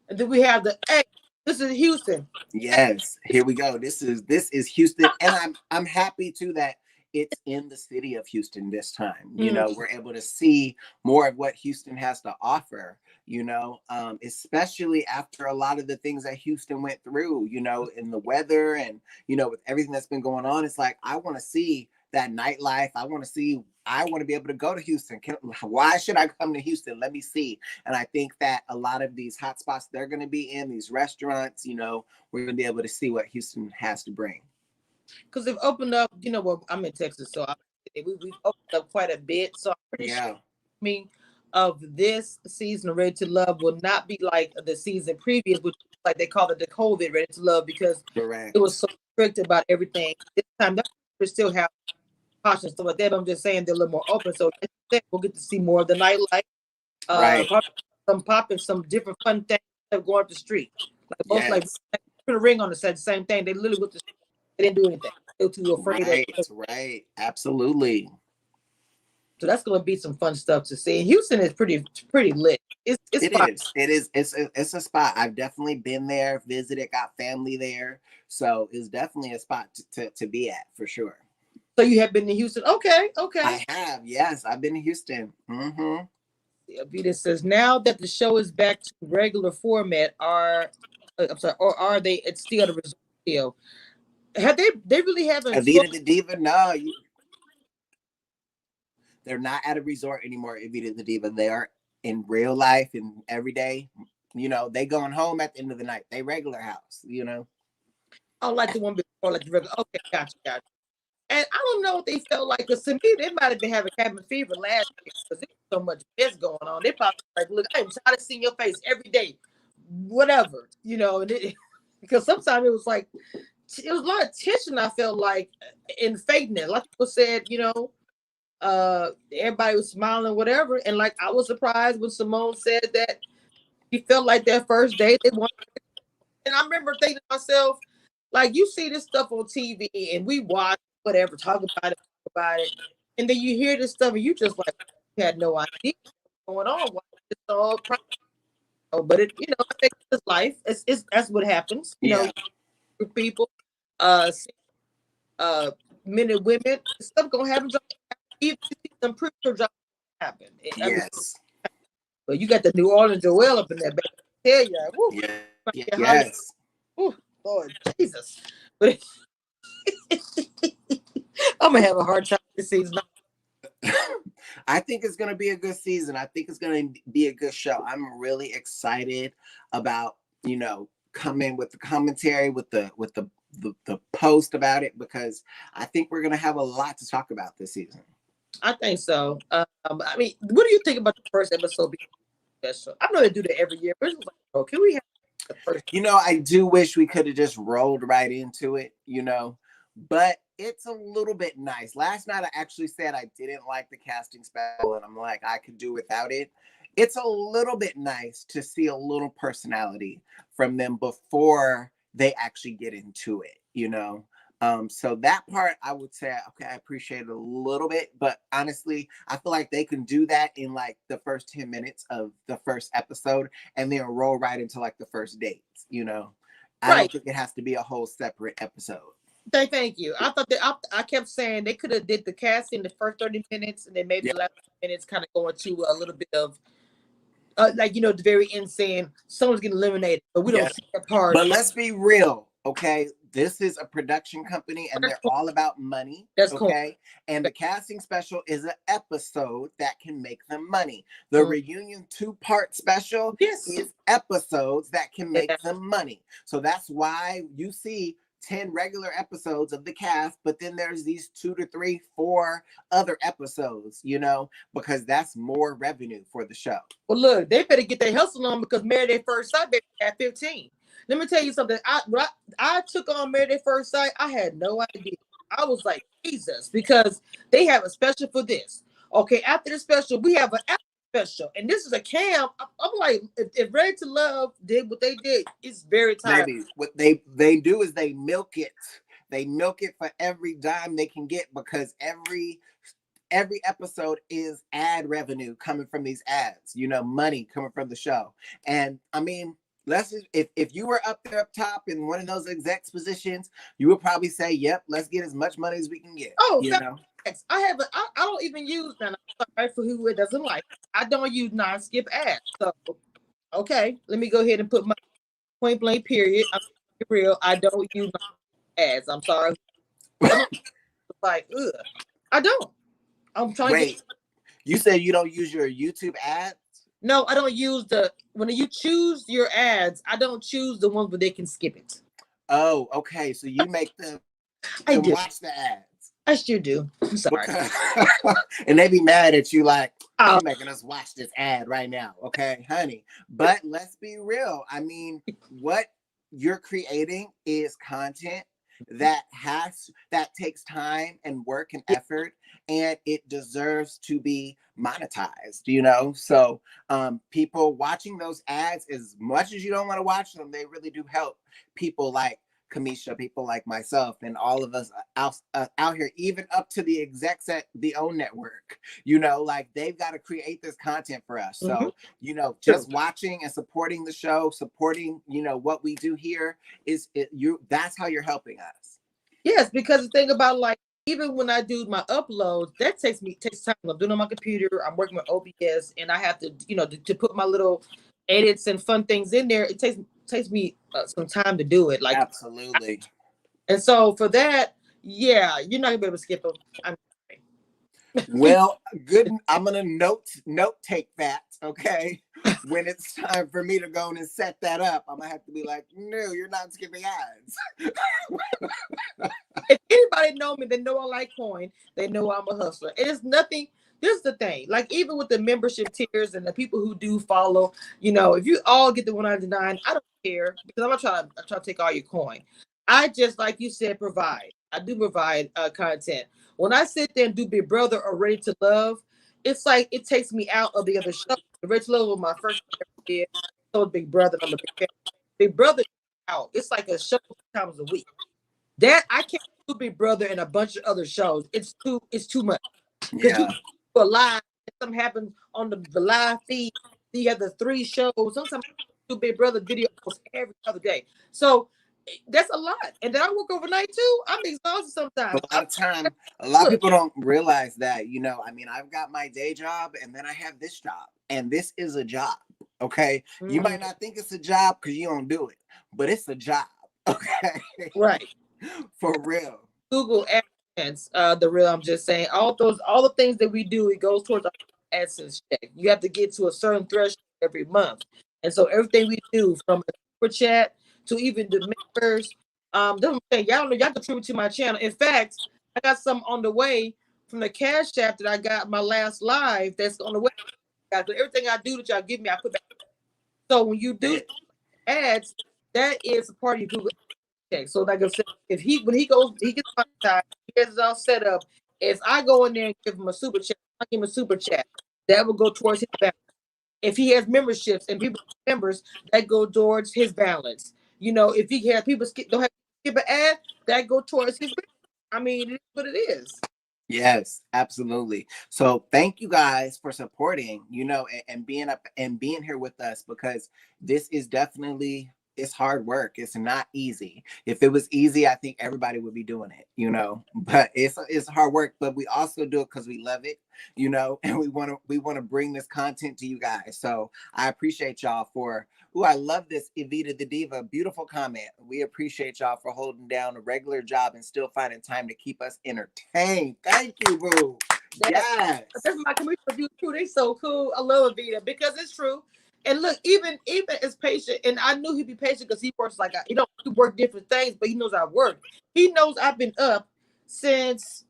and then we have the hey. This is Houston. Yes, here we go. This is Houston, and I'm happy too that it's in the city of Houston this time. You know, we're able to see more of what Houston has to offer. You know, especially after a lot of the things that Houston went through. You know, in the weather and you know with everything that's been going on, it's like I want to see that nightlife. I want to see. I want to be able to go to Houston. Why should I come to Houston? Let me see. And I think that a lot of these hot spots they're going to be in, these restaurants, you know, we're going to be able to see what Houston has to bring. Because they've opened up. You know, well, I'm in Texas, so we've opened up quite a bit. So I'm pretty sure. Yeah. Of this season of Ready to Love will not be like the season previous, which like they call it the COVID Ready to Love because Correct. it was so strict about everything. This time they still have caution stuff like that, but I'm just saying they're a little more open. So we'll get to see more of the nightlife. Right. Some popping, some different fun things that going up the street. Like most Yes. like put a ring on the same thing. They literally went they didn't do anything. They were too afraid of. Right. Absolutely. So that's going to be some fun stuff to see. And Houston is pretty lit. It's fun. It is. It's a spot. I've definitely been there, visited, got family there. So it's definitely a spot to be at for sure. So you have been to Houston? Okay. I have. Yes, I've been to Houston. Vita says now that the show is back to regular format, or are they? It's still at a resort still. Have they really haven't? Evita the Diva? No, they're not at a resort anymore. Evita the Diva. They are in real life and every day. You know, they going home at the end of the night. They regular house. You know. Oh, like the one before, like the regular. Okay, gotcha. And I don't know what they felt like. Because to me, they might have been having cabin fever last year because there's so much mess going on. They probably like, look, I'm tired of seeing your face every day, whatever, And because sometimes it was like it was a lot of tension. I felt like in faking it. Like people said, everybody was smiling, whatever. And like I was surprised when Simone said that she felt like that first day they wanted. And I remember thinking to myself, like, you see this stuff on TV and we watch whatever, talk about it, and then you hear this stuff and you just like you had no idea what's going on. It's all but it, I think it's life. It's that's what happens. With people, uh, men and women, stuff gonna happen. Even some pretty sure jobs happen. Yes. But you got the New Orleans Joel up in there, baby. I tell you, woo, Yes. Ooh, Lord Jesus. But I'm gonna have a hard time this season. I think it's gonna be a good season. I think it's gonna be a good show. I'm really excited about, coming with the commentary, with the post about it, because I think we're gonna have a lot to talk about this season. I think so. I mean, what do you think about the first episode being special? I know they do that every year, but it's like, oh, can we have the first? I do wish we could have just rolled right into it, but it's a little bit nice. Last night, I actually said I didn't like the casting special, and I'm like, I could do without it. It's a little bit nice to see a little personality from them before they actually get into it, So that part, I would say, okay, I appreciate it a little bit, but honestly, I feel like they can do that in like the first 10 minutes of the first episode and then roll right into like the first dates, I don't think it has to be a whole separate episode. Thank you. I thought that I kept saying they could have did the casting the first 30 minutes and then maybe the last minutes kind of going to a little bit of the very end saying someone's getting eliminated, but we don't see that part. But let's be real, okay? This is a production company and they're all about money. That's okay. Cool. And the casting special is an episode that can make them money. The reunion 2-part special is episodes that can make them money. So that's why you see 10 regular episodes of the cast, but then there's these 2 to 3, 4 other episodes, because that's more revenue for the show. Well, look, they better get their hustle on because Married at First Sight baby at 15. Let me tell you something. I took on Married at First Sight. I had no idea. I was like, Jesus, because they have a special for this. Okay, after the special, we have an after special, and this is a camp. I'm like, if Ready to Love did what they did, it's very tiring. Baby, what they do is they milk it. They milk it for every dime they can get because every episode is ad revenue coming from these ads. Money coming from the show, and I mean. If you were up there up top in one of those execs positions, you would probably say, "Yep, let's get as much money as we can get." Oh, I don't even use that. I'm sorry for who it doesn't like. I don't use non-skip ads. So, okay, let me go ahead and put my point blank period. I'm real. I don't use ads. I'm sorry. Like, I don't. I'm trying. Wait, you said you don't use your YouTube ads? No, I don't use when you choose your ads, I don't choose the ones where they can skip it. Oh, okay. So you make them watch the ads. I sure do. I'm sorry. And they be mad at you like, you're making us watch this ad right now. Okay, honey. But let's be real. I mean, what you're creating is content that takes time and work and effort, and it deserves to be monetized, so people watching those ads, as much as you don't want to watch them, they really do help people like Kamisha, people like myself, and all of us out here, even up to the execs at the OWN network, like they've got to create this content for us. So just watching and supporting the show, supporting what we do here that's how you're helping us. Yes, because the thing about like even when I do my uploads, that takes time. I'm doing it on my computer. I'm working with OBS, and I have to, to put my little edits and fun things in there. It takes me some time to do it. Like absolutely. And so for that, you're not gonna be able to skip them. Well, good. I'm gonna note take that. Okay. when it's time for me to go and set that up, I'm gonna have to be like, no, you're not skipping ads. If anybody know me, they know I like coin. They know I'm a hustler. It is nothing. This is the thing. Like even with the membership tiers and the people who do follow, if you all get the 199, I don't care because I'm not trying to take all your coin. I just like you said, provide. I do provide content. When I sit there and do Big Brother or Ready to Love, it's like it takes me out of the other show. Ready to Love was my first show I ever did. So Big Brother, I'm a big fan. Big Brother out. It's like a show 2 times a week. That I can't do Big Brother and a bunch of other shows. It's too much. Because you Yeah. go live, something happens on the live feed. You have the 3 shows. Sometimes I do Big Brother videos every other day. So that's a lot. And then I work overnight too. I'm exhausted sometimes. A lot of people don't realize that, I mean, I've got my day job and then I have this job, and this is a job. Okay. Mm-hmm. You might not think it's a job because you don't do it, but it's a job. Okay. Right. For real. Google AdSense, the real, I'm just saying, all the things that we do, it goes towards our AdSense check. You have to get to a certain threshold every month. And so everything we do, from a super chat to even the members, y'all contribute to my channel. In fact, I got some on the way from the Cash App that I got my last live that's on the way. Everything I do that y'all give me, I put back. So when you do ads, that is a part of your Google. Okay, so like I said, when he gets monetized, he has it all set up. If I go in there and give him a super chat, I give him a super chat, that will go towards his balance. If he has memberships and people members, that go towards his balance. If he has people don't have to skip an ad, that go towards his balance. I mean, it's what it is. Yes, absolutely. So thank you guys for supporting, and being up and being here with us, because this is definitely, it's hard work. It's not easy. If it was easy, I think everybody would be doing it, but it's hard work, but we also do it because we love it, and we want to bring this content to you guys. So I appreciate y'all for, I love this. Evita the Diva, beautiful comment. We appreciate y'all for holding down a regular job and still finding time to keep us entertained. Thank you, boo. Yes. That's my community review too. They so cool. I love Evita because it's true. And look, even as patient, and I knew he'd be patient because he works he don't work different things, but he knows I work. He knows I've been up since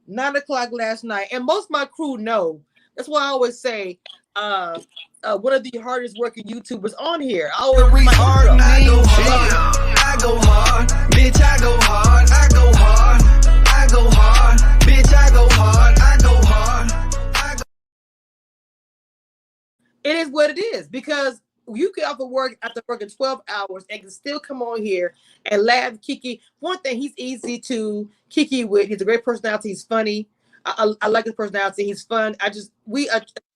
9 o'clock last night, and most of my crew know. That's why I always say, one of the hardest working YouTubers on here. I go hard, bitch. I go hard. I go hard. I go hard, bitch. I go hard. I go hard. It is what it is, because you can offer work after working 12 hours and can still come on here and laugh, kiki. One thing, he's easy to kiki with. He's a great personality. He's funny. I like his personality. He's fun. For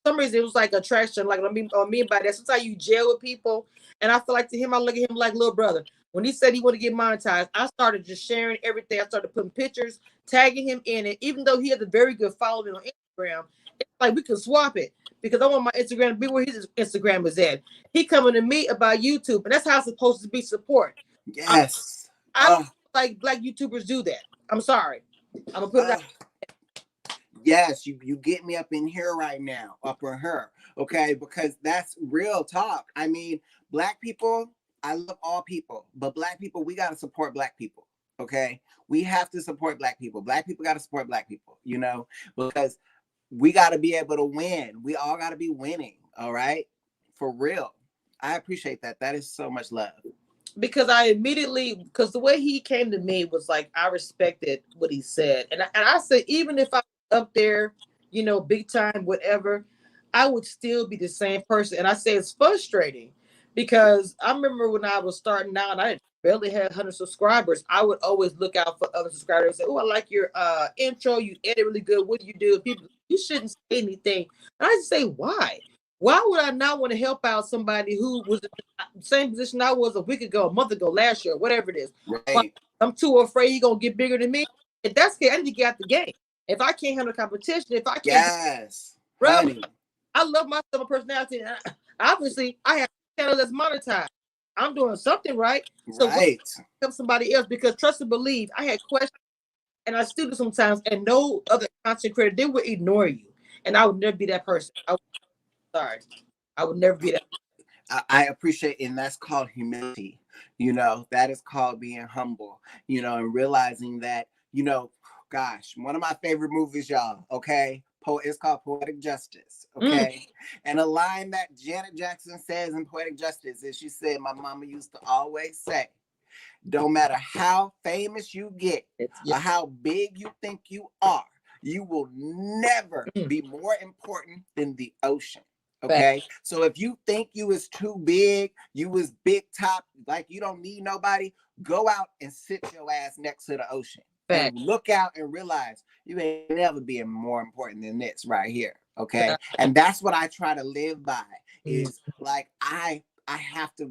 some reason, it was like attraction. Like me by that. Sometimes you jail with people, and I feel like to him, I look at him like little brother. When he said he wanted to get monetized, I started just sharing everything. I started putting pictures, tagging him in it. Even though he has a very good following on Instagram, it's like we can swap it, because I want my Instagram to be where his Instagram is at. He coming to me about YouTube, and that's how it's supposed to be support. Yes. I don't like Black YouTubers do that. I'm sorry. I'm gonna put it out. Yes, you get me up in here right now, up in her, okay? Because that's real talk. I mean, Black people, I love all people, but Black people, we got to support Black people, okay? We have to support Black people. Black people got to support Black people, because we got to be able to win. We all got to be winning, all right? For real. I appreciate that. That is so much love. Because the way he came to me was like, I respected what he said. And I said, even if I up there, big time, whatever, I would still be the same person. And I say it's frustrating because I remember when I was starting out and I barely had 100 subscribers, I would always look out for other subscribers and say, oh, I like your intro. You edit really good. What do you do? People, you shouldn't say anything. And I just say, why? Why would I not want to help out somebody who was in the same position I was a week ago, a month ago, last year, whatever it is? Right. I'm too afraid he's going to get bigger than me. If that's the case, I need to get out the game. If I can't handle competition, if I can't, yes, I love myself, my personality. And obviously, I have a channel that's monetized. I'm doing something right. So help somebody else, because trust and believe, I had questions, and I still do sometimes, and no other content creator, they would ignore you, and I would never be that person. I would never be that. I appreciate, and that's called humility. That is called being humble, and realizing that, gosh, one of my favorite movies, y'all, okay? It's called Poetic Justice, Mm. okay? And a line that Janet Jackson says in Poetic Justice is, she said, my mama used to always say, don't matter how famous you get or how big you think you are, you will never be more important than the ocean. Okay. So if you think you is too big, you was big top, like you don't need nobody, go out and sit your ass next to the ocean and look out and realize you ain't never being more important than this right here. Okay. And that's what I try to live by, is like I have to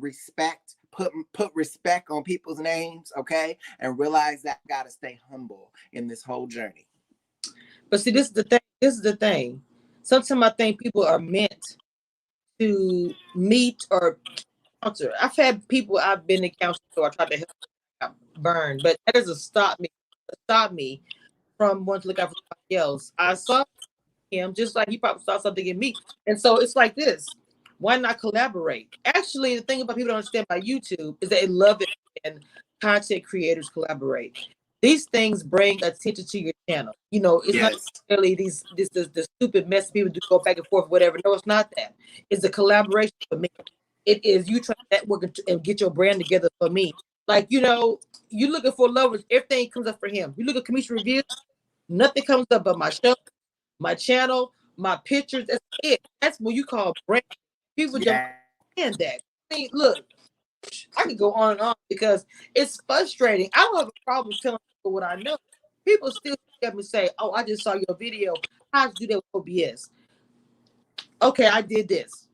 put respect on people's names, okay, and realize that I gotta stay humble in this whole journey. But see, this is the thing. Sometimes I think people are meant to meet or counter. I've had people I've been in counseling, so I tried to help burn, but that doesn't stop me from wanting to look out for somebody else. I saw him just like he probably saw something in me, and so it's like this. Why not collaborate? Actually, the thing about people don't understand about YouTube is that they love it and content creators collaborate. These things bring attention to your channel. It's not necessarily the stupid mess people do go back and forth, whatever. No, it's not that. It's a collaboration for me. It is you trying to network and get your brand together for me. Like, you looking for lovers, everything comes up for him. You look at Commission Reviews, nothing comes up but my show, my channel, my pictures. That's it. That's what you call brand. People just understand that. I mean, look, I could go on and on because it's frustrating. I don't have a problem telling people what I know. People still get me say, "Oh, I just saw your video. How'd you do that with OBS?" Okay, I did this.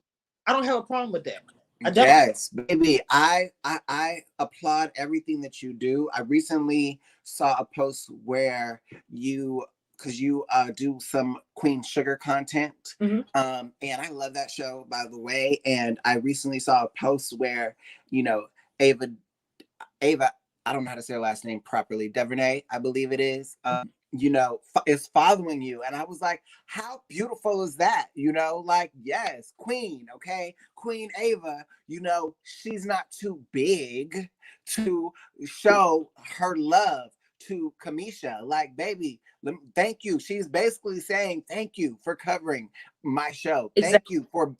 I don't have a problem with that. I don't. Yes, baby. I applaud everything that you do. I recently saw a post where because you do some Queen Sugar content. And I love that show, by the way. And I recently saw a post where, Ava, I don't know how to say her last name properly, DuVernay, I believe it is, is following you. And I was like, how beautiful is that? Like, yes, Queen, okay? Queen Ava, she's not too big to show her love to Kamisha. Like, baby, thank you. She's basically saying thank you for covering my show. Thank you for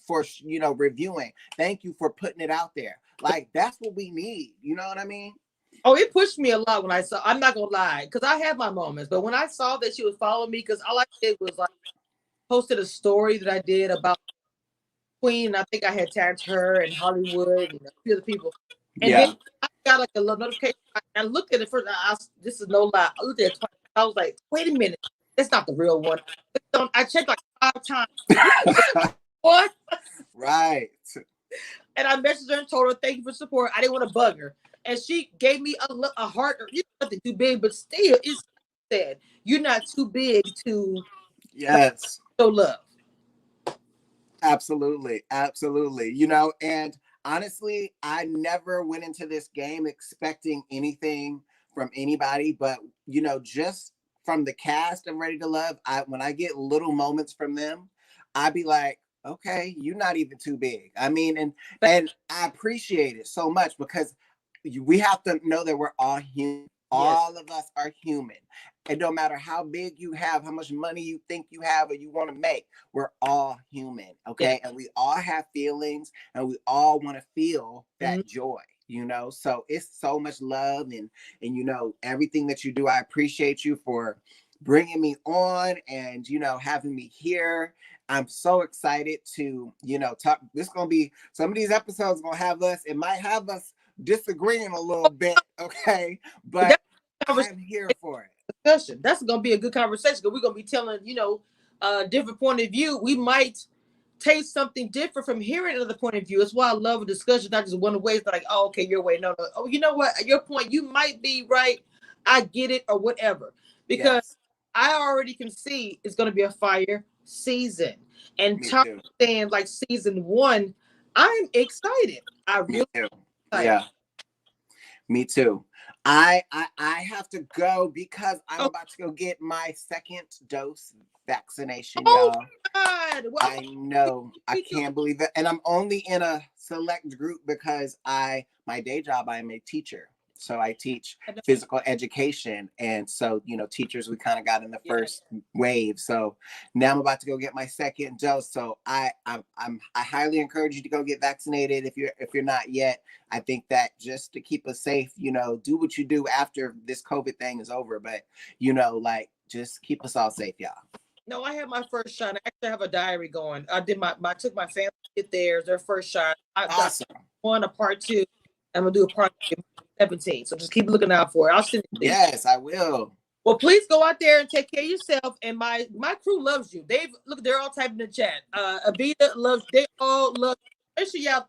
reviewing. Thank you for putting it out there. Like, that's what we need. You know what I mean? Oh, it pushed me a lot when I saw. I'm not gonna lie, because I had my moments. But when I saw that she was following me, because all I did was like posted a story that I did about Queen. And I think I had tagged her and Hollywood and a few other people. And then I got like a little notification. I looked at it first. This is no lie. I looked at it twice. I was like, wait a minute, that's not the real one. I checked like 5 times. What? Right. And I messaged her and told her thank you for support. I didn't want to bug her. And she gave me a heart. You're nothing too big, but still, it's said you're not too big to show love. Absolutely. And honestly, I never went into this game expecting anything from anybody, but just from the cast of Ready to Love, when I get little moments from them, I'd be like, okay, you're not even too big. I mean, and I appreciate it so much, because we have to know that we're all human. All of us are human. And no matter how big you have, how much money you think you have or you want to make, we're all human. Okay. And we all have feelings, and we all want to feel that joy, So it's so much love and everything that you do. I appreciate you for bringing me on and, having me here. I'm so excited to, talk. This is going to be, some of these episodes going to have us, it might have us disagreeing a little bit, okay? But I'm here for it. Discussion. That's gonna be a good conversation, because we're gonna be telling, different point of view. We might taste something different from hearing another point of view. That's why I love a discussion, not just one way. It's like, oh, okay, your way. No. Oh, you know what? Your point, you might be right. I get it, or whatever. Because I already can see it's gonna be a fire season. And saying like season 1, I'm excited. I really excited. Yeah. Me too. I have to go because I'm about to go get my 2nd dose vaccination, y'all. God. Well, I know. I can't believe it. And I'm only in a select group because my day job, I am a teacher. So I teach physical education. And so, teachers, we kind of got in the first wave. So now I'm about to go get my second dose. So I highly encourage you to go get vaccinated if you're not yet. I think that just to keep us safe, do what you do after this COVID thing is over. But, just keep us all safe, y'all. No, I had my first shot. I actually have a diary going. I took my family to get theirs, their first shot. I've got Awesome. one, a part 2. I'm gonna do a part 17. So just keep looking out for it. I'll send it to you. Yes, I will. Well, please go out there and take care of yourself. And my crew loves you. They're all typing in the chat. Avita loves. They all love. Make sure y'all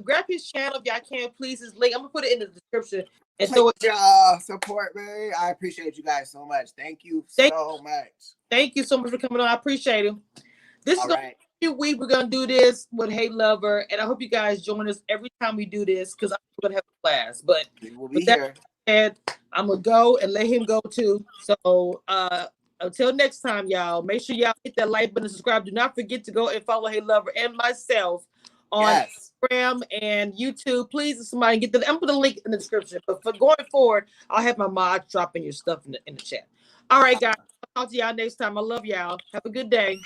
grab his channel if y'all can, please. His link. I'm gonna put it in the description. And so y'all support me. I appreciate you guys so much. Thank you so much. Thank you so much for coming on. I appreciate it. This is right. week we're gonna do this with Hey Lover, and I hope you guys join us every time we do this because I'm gonna have a class. But we'll be here. And I'm gonna go and let him go too. So until next time, y'all, make sure y'all hit that like button and subscribe. Do not forget to go and follow Hey Lover and myself on Instagram and YouTube. Please, somebody get I'm gonna put a link in the description. But for going forward, I'll have my mods dropping your stuff in the chat. All right, guys. I'll talk to y'all next time. I love y'all. Have a good day.